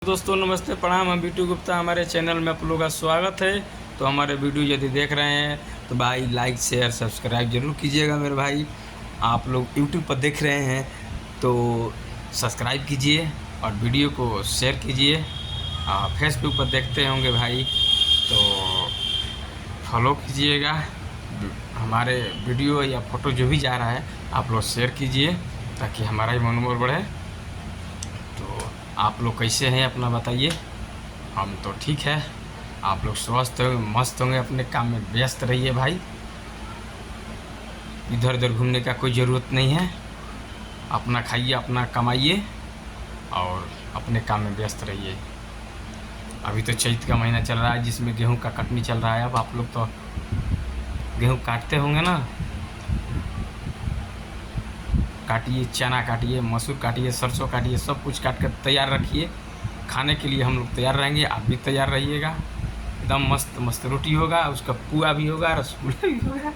दोस्तों नमस्ते प्रणाम। हम बीटू गुप्ता, हमारे चैनल में आप लोगों का स्वागत है। तो हमारे वीडियो यदि देख रहे हैं तो भाई लाइक शेयर सब्सक्राइब जरूर कीजिएगा मेरे भाई। आप लोग यूट्यूब पर देख रहे हैं तो सब्सक्राइब कीजिए और वीडियो को शेयर कीजिए। फेसबुक पर देखते होंगे भाई तो फॉलो कीजिएगा। हमारे वीडियो या फ़ोटो जो भी जा रहा है आप लोग शेयर कीजिए ताकि हमारा ही मनोबल बढ़े। तो आप लोग कैसे हैं अपना बताइए। हम तो ठीक है, आप लोग स्वस्थ होंगे मस्त होंगे, अपने काम में व्यस्त रहिए भाई। इधर उधर घूमने का कोई ज़रूरत नहीं है। अपना खाइए अपना कमाइए और अपने काम में व्यस्त रहिए। अभी तो चैत का महीना चल रहा है जिसमें गेहूं का कटनी चल रहा है। अब आप लोग तो गेहूं काटते होंगे ना। काटिए, चना काटिए, मसूर काटिए, सरसों काटिए, सब कुछ काट कर तैयार रखिए। खाने के लिए हम लोग तैयार रहेंगे, आप भी तैयार रहिएगा। एकदम मस्त मस्त रोटी होगा, उसका पुआ भी होगा, रसगुल्ला भी होगा,